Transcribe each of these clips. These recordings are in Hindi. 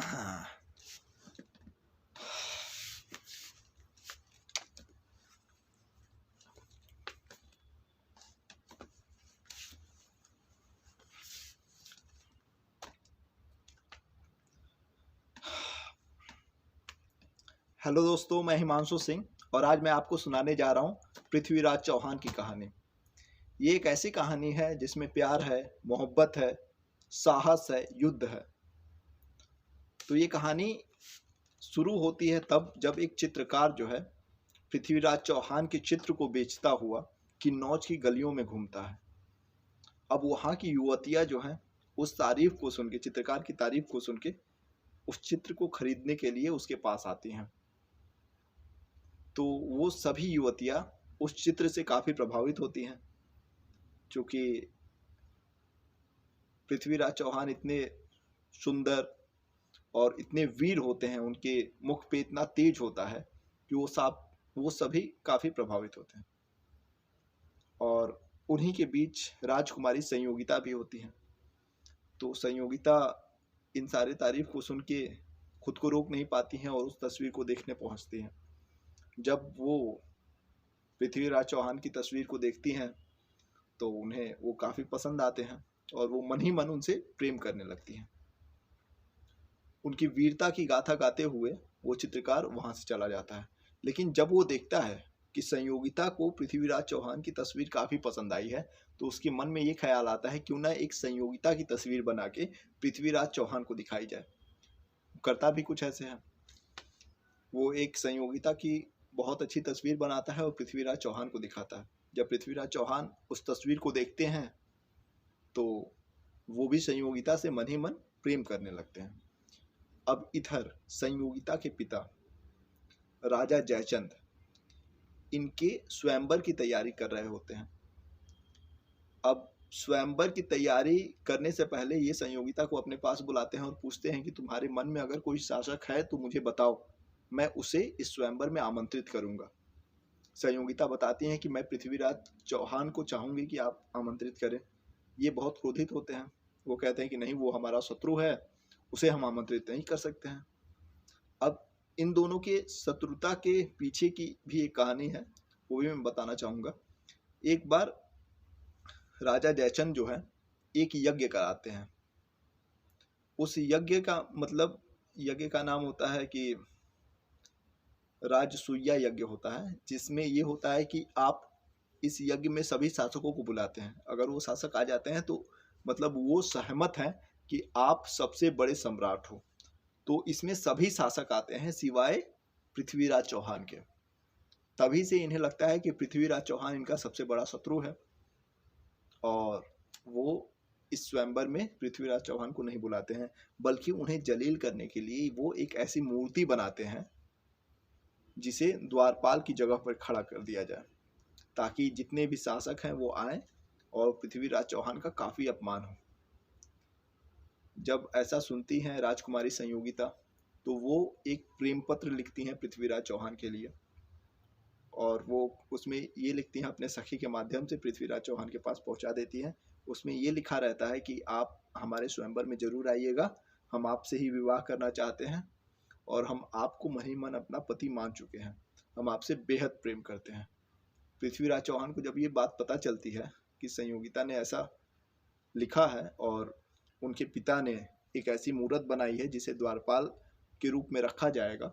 हेलो दोस्तों, मैं हिमांशु सिंह और आज मैं आपको सुनाने जा रहा हूँ पृथ्वीराज चौहान की कहानी। ये एक ऐसी कहानी है जिसमें प्यार है, मोहब्बत है, साहस है, युद्ध है। तो ये कहानी शुरू होती है तब जब एक चित्रकार जो है पृथ्वीराज चौहान के चित्र को बेचता हुआ किन्नौज की गलियों में घूमता है। अब वहाँ की युवतियाँ जो हैं उस तारीफ को सुन के, चित्रकार की तारीफ को सुन के उस चित्र को खरीदने के लिए उसके पास आती हैं। तो वो सभी युवतियाँ उस चित्र से काफ़ी प्रभावित होती हैं, क्योंकि पृथ्वीराज चौहान इतने सुंदर और इतने वीर होते हैं, उनके मुख पे इतना तेज होता है कि वो सभी काफ़ी प्रभावित होते हैं। और उन्हीं के बीच राजकुमारी संयोगिता भी होती हैं। तो संयोगिता इन सारे तारीफ को सुन के खुद को रोक नहीं पाती हैं और उस तस्वीर को देखने पहुंचती हैं। जब वो पृथ्वीराज चौहान की तस्वीर को देखती हैं तो उन्हें वो काफ़ी पसंद आते हैं और वो मन ही मन उनसे प्रेम करने लगती हैं। उनकी वीरता की गाथा गाते हुए वो चित्रकार वहाँ से चला जाता है। लेकिन जब वो देखता है कि संयोगिता को पृथ्वीराज चौहान की तस्वीर काफ़ी पसंद आई है, तो उसके मन में ये ख्याल आता है क्यों ना एक संयोगिता की तस्वीर बना के पृथ्वीराज चौहान को दिखाई जाए। करता भी कुछ ऐसे है, वो एक संयोगिता की बहुत अच्छी तस्वीर बनाता है और पृथ्वीराज चौहान को दिखाता है। जब पृथ्वीराज चौहान उस तस्वीर को देखते हैं तो वो भी संयोगिता से मन ही मन प्रेम करने लगते हैं। अब इधर संयोगिता के पिता राजा जयचंद इनके स्वयंवर की तैयारी कर रहे होते हैं। अब स्वयंवर की तैयारी करने से पहले ये संयोगिता को अपने पास बुलाते हैं और पूछते हैं कि तुम्हारे मन में अगर कोई शासक है तो मुझे बताओ, मैं उसे इस स्वयंवर में आमंत्रित करूंगा। संयोगिता बताती हैं कि मैं पृथ्वीराज चौहान को चाहूंगी कि आप आमंत्रित करें। ये बहुत क्रोधित होते हैं। वो कहते हैं कि नहीं, वो हमारा शत्रु है, उसे हम आमंत्रित नहीं कर सकते हैं। अब इन दोनों के शत्रुता के पीछे की भी एक कहानी है, वो भी मैं बताना चाहूँगा। एक बार राजा जयचंद जो है एक यज्ञ कराते हैं। उस यज्ञ का नाम होता है कि राजसूया यज्ञ होता है, जिसमें ये होता है कि आप इस यज्ञ में सभी शासकों को बुलाते हैं। अगर वो शासक आ जाते हैं तो मतलब वो सहमत हैं कि आप सबसे बड़े सम्राट हो। तो इसमें सभी शासक आते हैं सिवाय पृथ्वीराज चौहान के। तभी से इन्हें लगता है कि पृथ्वीराज चौहान इनका सबसे बड़ा शत्रु है और वो इस स्वयंवर में पृथ्वीराज चौहान को नहीं बुलाते हैं, बल्कि उन्हें जलील करने के लिए वो एक ऐसी मूर्ति बनाते हैं जिसे द्वारपाल की जगह पर खड़ा कर दिया जाए, ताकि जितने भी शासक हैं वो आए और पृथ्वीराज चौहान का काफ़ी अपमान हो। जब ऐसा सुनती हैं राजकुमारी संयोगिता तो वो एक प्रेम पत्र लिखती हैं पृथ्वीराज चौहान के लिए, और वो उसमें ये लिखती हैं, अपने सखी के माध्यम से पृथ्वीराज चौहान के पास पहुंचा देती हैं। उसमें ये लिखा रहता है कि आप हमारे स्वयंवर में जरूर आइएगा, हम आपसे ही विवाह करना चाहते हैं और हम आपको मन ही मन अपना पति मान चुके हैं, हम आपसे बेहद प्रेम करते हैं। पृथ्वीराज चौहान को जब ये बात पता चलती है कि संयोगिता ने ऐसा लिखा है और उनके पिता ने एक ऐसी मूर्त बनाई है जिसे द्वारपाल के रूप में रखा जाएगा,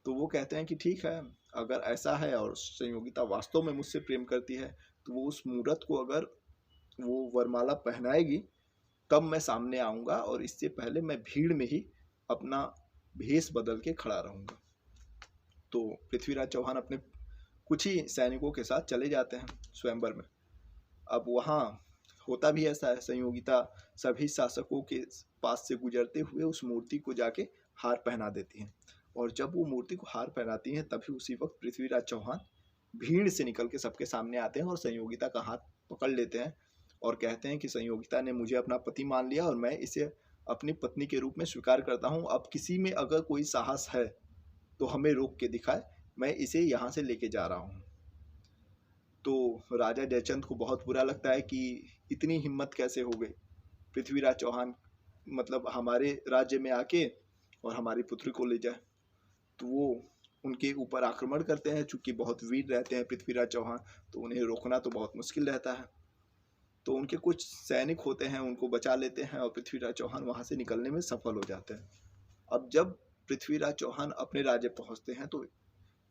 तो वो कहते हैं कि ठीक है, अगर ऐसा है और संयोगिता वास्तव में मुझसे प्रेम करती है तो वो उस मूर्त को अगर वो वरमाला पहनाएगी तब मैं सामने आऊँगा, और इससे पहले मैं भीड़ में ही अपना भेष बदल के खड़ा रहूँगा। तो पृथ्वीराज चौहान अपने कुछ ही सैनिकों के साथ चले जाते हैं स्वयंवर में। अब वहाँ होता भी ऐसा है, संयोगिता सभी शासकों के पास से गुजरते हुए उस मूर्ति को जाके हार पहना देती हैं, और जब वो मूर्ति को हार पहनाती हैं तभी उसी वक्त पृथ्वीराज चौहान भीड़ से निकल के सबके सामने आते हैं और संयोगिता का हाथ पकड़ लेते हैं और कहते हैं कि संयोगिता ने मुझे अपना पति मान लिया और मैं इसे अपनी पत्नी के रूप में स्वीकार करता हूँ। अब किसी में अगर कोई साहस है तो हमें रोक के दिखाए, मैं इसे यहाँ से लेके जा रहा हूँ। तो राजा जयचंद को बहुत बुरा लगता है कि इतनी हिम्मत कैसे हो गई, पृथ्वीराज चौहान मतलब हमारे राज्य में आके और हमारी पुत्री को ले जाए। तो वो उनके ऊपर आक्रमण करते हैं। चूंकि बहुत वीर रहते हैं पृथ्वीराज चौहान, तो उन्हें रोकना तो बहुत मुश्किल रहता है। तो उनके कुछ सैनिक होते हैं, उनको बचा लेते हैं और पृथ्वीराज चौहान वहां से निकलने में सफल हो जाते हैं। अब जब पृथ्वीराज चौहान अपने राज्य पहुंचते हैं तो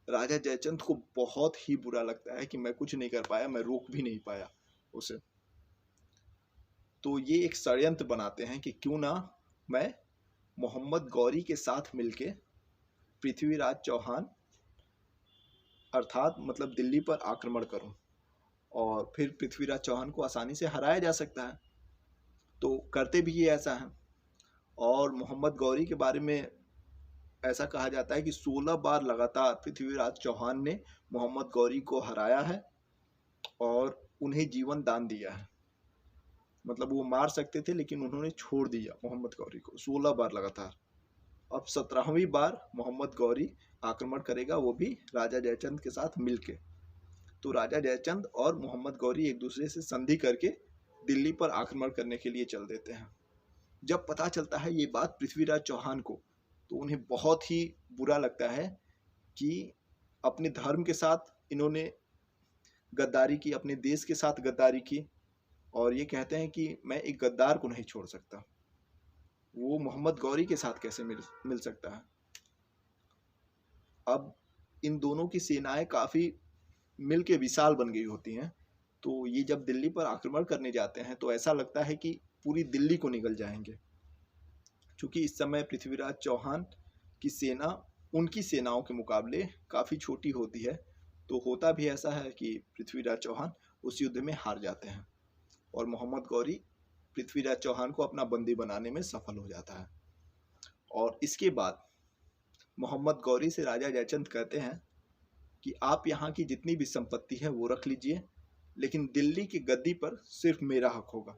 राजा जयचंद को बहुत ही बुरा लगता है कि मैं कुछ नहीं कर पाया, मैं रोक भी नहीं पाया उसे। तो ये एक षड्यंत्र बनाते हैं कि क्यों ना मैं मोहम्मद गौरी के साथ मिलके पृथ्वीराज चौहान अर्थात मतलब दिल्ली पर आक्रमण करूं और फिर पृथ्वीराज चौहान को आसानी से हराया जा सकता है। तो करते भी ये ऐसा है। और मोहम्मद गौरी के बारे में ऐसा कहा जाता है कि 16 बार लगातार पृथ्वीराज चौहान ने मोहम्मद गौरी को हराया है और उन्हें जीवन दान दिया है। मतलब वो मार सकते थे लेकिन उन्होंने छोड़ दिया मोहम्मद गौरी को 16 बार लगातार। अब 17वीं बार मोहम्मद गौरी आक्रमण करेगा, वो भी राजा जयचंद के साथ मिलके। तो राजा जयचंद और मोहम्मद गौरी एक दूसरे से संधि करके दिल्ली पर आक्रमण करने के लिए चल देते हैं। जब पता चलता है ये बात पृथ्वीराज चौहान को, तो उन्हें बहुत ही बुरा लगता है कि अपने धर्म के साथ इन्होंने गद्दारी की, अपने देश के साथ गद्दारी की, और ये कहते हैं कि मैं एक गद्दार को नहीं छोड़ सकता। वो मोहम्मद गौरी के साथ कैसे मिल सकता है। अब इन दोनों की सेनाएं काफी मिलके विशाल बन गई होती हैं। तो ये जब दिल्ली पर आक्रमण करने जाते हैं तो ऐसा लगता है कि पूरी दिल्ली को निगल जाएंगे। क्योंकि इस समय पृथ्वीराज चौहान की सेना उनकी सेनाओं के मुकाबले काफ़ी छोटी होती है। तो होता भी ऐसा है कि पृथ्वीराज चौहान उस युद्ध में हार जाते हैं और मोहम्मद गौरी पृथ्वीराज चौहान को अपना बंदी बनाने में सफल हो जाता है। और इसके बाद मोहम्मद गौरी से राजा जयचंद कहते हैं कि आप यहाँ की जितनी भी संपत्ति है वो रख लीजिए, लेकिन दिल्ली की गद्दी पर सिर्फ मेरा हक होगा।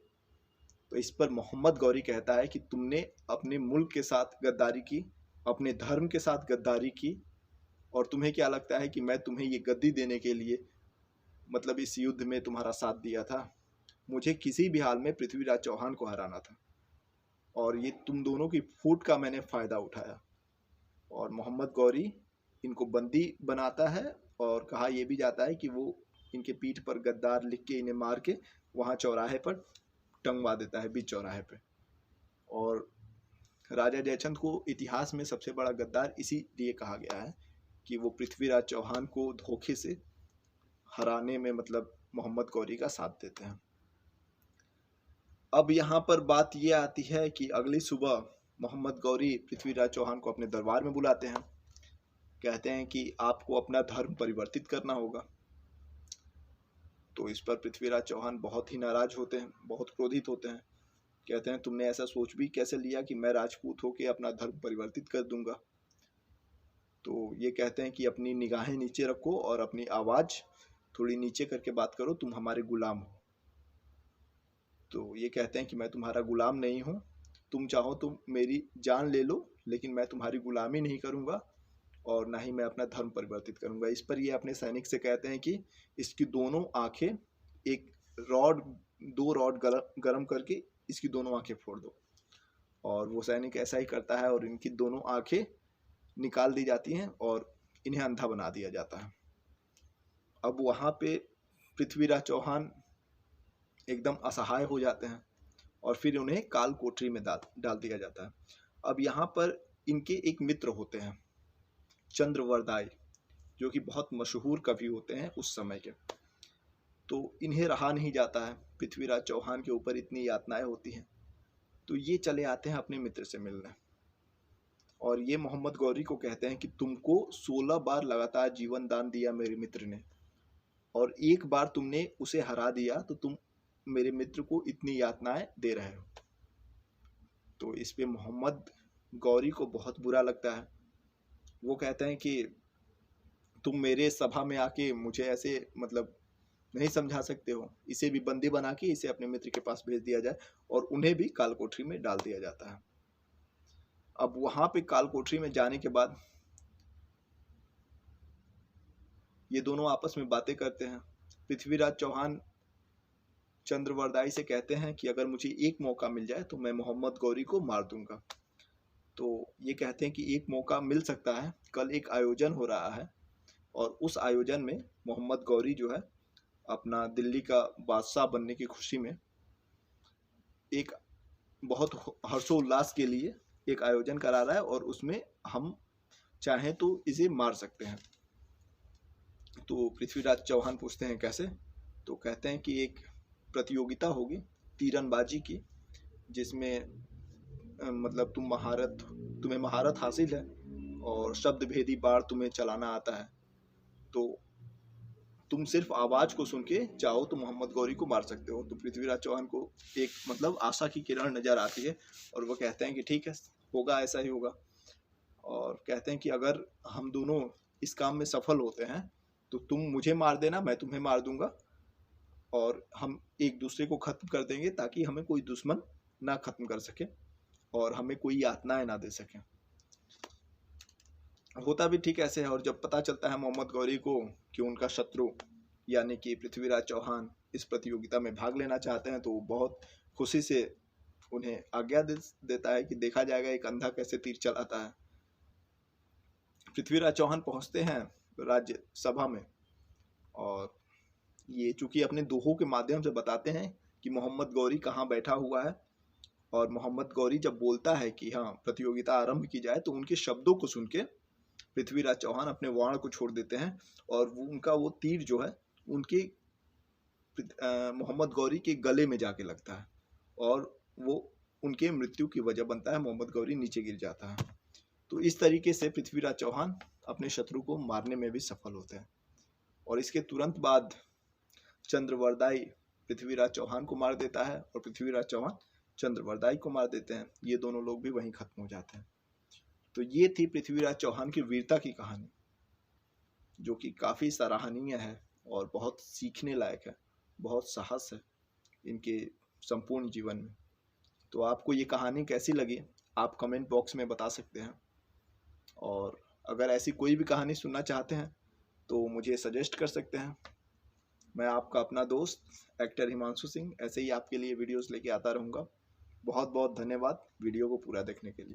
तो इस पर मोहम्मद गौरी कहता है कि तुमने अपने मुल्क के साथ गद्दारी की, अपने धर्म के साथ गद्दारी की, और तुम्हें क्या लगता है कि मैं तुम्हें ये गद्दी देने के लिए मतलब इस युद्ध में तुम्हारा साथ दिया था? मुझे किसी भी हाल में पृथ्वीराज चौहान को हराना था और ये तुम दोनों की फूट का मैंने फ़ायदा उठाया। और मोहम्मद गौरी इनको बंदी बनाता है और कहा यह भी जाता है कि वो इनके पीठ पर गद्दार लिख के इन्हें मार के वहाँ चौराहे पर टंगवा देता है, बीच चौराहे पे। और राजा जयचंद को इतिहास में सबसे बड़ा गद्दार इसीलिए कहा गया है कि वो पृथ्वीराज चौहान को धोखे से हराने में मतलब मोहम्मद गौरी का साथ देते हैं। अब यहाँ पर बात ये आती है कि अगली सुबह मोहम्मद गौरी पृथ्वीराज चौहान को अपने दरबार में बुलाते हैं। कहते हैं कि आपको अपना धर्म परिवर्तित करना होगा। तो इस पर पृथ्वीराज चौहान बहुत ही नाराज होते हैं, बहुत क्रोधित होते हैं। कहते हैं तुमने ऐसा सोच भी कैसे लिया कि मैं राजपूत होकर अपना धर्म परिवर्तित कर दूंगा। तो ये कहते हैं कि अपनी निगाहें नीचे रखो और अपनी आवाज़ थोड़ी नीचे करके बात करो, तुम हमारे गुलाम हो। तो ये कहते हैं कि मैं तुम्हारा गुलाम नहीं हूँ, तुम चाहो तो मेरी जान ले लो, लेकिन मैं तुम्हारी गुलामी नहीं करूँगा और ना ही मैं अपना धर्म परिवर्तित करूँगा। इस पर ये अपने सैनिक से कहते हैं कि इसकी दोनों आंखें एक दो रॉड गरम करके इसकी दोनों आंखें फोड़ दो। और वो सैनिक ऐसा ही करता है और इनकी दोनों आंखें निकाल दी जाती हैं और इन्हें अंधा बना दिया जाता है। अब वहाँ पे पृथ्वीराज चौहान एकदम असहाय हो जाते हैं और फिर उन्हें काल कोठरी में डाल दिया जाता है। अब यहाँ पर इनके एक मित्र होते हैं चंद्रवरदाई, जो कि बहुत मशहूर कवि होते हैं उस समय के। तो इन्हें रहा नहीं जाता है, पृथ्वीराज चौहान के ऊपर इतनी यातनाएं होती हैं। तो ये चले आते हैं अपने मित्र से मिलने और ये मोहम्मद गौरी को कहते हैं कि तुमको 16 बार लगातार जीवन दान दिया मेरे मित्र ने, और एक बार तुमने उसे हरा दिया तो तुम मेरे मित्र को इतनी यातनाएं दे रहे हो। तो इस पे मोहम्मद गौरी को बहुत बुरा लगता है। वो कहते हैं कि तुम मेरे सभा में आके मुझे ऐसे मतलब नहीं समझा सकते हो, इसे भी बंदी बना के इसे अपने मित्र के पास भेज दिया जाए। और उन्हें भी काल कोठरी में डाल दिया जाता है। अब वहां पे काल कोठरी में जाने के बाद ये दोनों आपस में बातें करते हैं। पृथ्वीराज चौहान चंद्रवरदाई से कहते हैं कि अगर मुझे एक मौका मिल जाए तो मैं मोहम्मद गौरी को मार दूंगा। तो ये कहते हैं कि एक मौका मिल सकता है, कल एक आयोजन हो रहा है और उस आयोजन में मोहम्मद गौरी जो है अपना दिल्ली का बादशाह बनने की खुशी में एक बहुत हर्षोल्लास के लिए एक आयोजन करा रहा है और उसमें हम चाहें तो इसे मार सकते हैं। तो पृथ्वीराज चौहान पूछते हैं कैसे? तो कहते हैं कि एक प्रतियोगिता होगी तीरंदाजी की, जिसमें मतलब तुम्हें महारत हासिल है और शब्द भेदी बाण तुम्हें चलाना आता है, तो तुम सिर्फ आवाज को सुन के चाहो तो मोहम्मद गौरी को मार सकते हो। तो पृथ्वीराज चौहान को एक मतलब आशा की किरण नजर आती है और वो कहते हैं कि ठीक है, होगा, ऐसा ही होगा। और कहते हैं कि अगर हम दोनों इस काम में सफल होते हैं तो तुम मुझे मार देना, मैं तुम्हें मार दूंगा और हम एक दूसरे को खत्म कर देंगे ताकि हमें कोई दुश्मन ना खत्म कर सके और हमें कोई यातनाएं ना दे सके। होता भी ठीक ऐसे है। और जब पता चलता है मोहम्मद गौरी को कि उनका शत्रु यानी कि पृथ्वीराज चौहान इस प्रतियोगिता में भाग लेना चाहते हैं, तो वो बहुत खुशी से उन्हें आज्ञा देता है कि देखा जाएगा एक अंधा कैसे तीर चलाता है। पृथ्वीराज चौहान पहुंचते हैं राज्य सभा में और ये चूंकि अपने दोहों के माध्यम से बताते हैं कि मोहम्मद गौरी कहाँ बैठा हुआ है, और मोहम्मद गौरी जब बोलता है कि हाँ प्रतियोगिता आरंभ की जाए, तो उनके शब्दों को सुन के पृथ्वीराज चौहान अपने वाण को छोड़ देते हैं और उनका वो तीर जो है उनके मोहम्मद गौरी के गले में जाके लगता है और वो उनके मृत्यु की वजह बनता है। मोहम्मद गौरी नीचे गिर जाता है। तो इस तरीके से पृथ्वीराज चौहान अपने शत्रु को मारने में भी सफल होते हैं। और इसके तुरंत बाद चंद्रवरदाई पृथ्वीराज चौहान को मार देता है और पृथ्वीराज चौहान चंद्रवरदाई को मार देते हैं। ये दोनों लोग भी वहीं खत्म हो जाते हैं। तो ये थी पृथ्वीराज चौहान की वीरता की कहानी, जो कि काफ़ी सराहनीय है और बहुत सीखने लायक है, बहुत साहस है इनके संपूर्ण जीवन में। तो आपको ये कहानी कैसी लगी आप कमेंट बॉक्स में बता सकते हैं, और अगर ऐसी कोई भी कहानी सुनना चाहते हैं तो मुझे सजेस्ट कर सकते हैं। मैं आपका अपना दोस्त एक्टर हिमांशु सिंह ऐसे ही आपके लिए वीडियोस लेके आता रहूँगा। बहुत बहुत धन्यवाद वीडियो को पूरा देखने के लिए।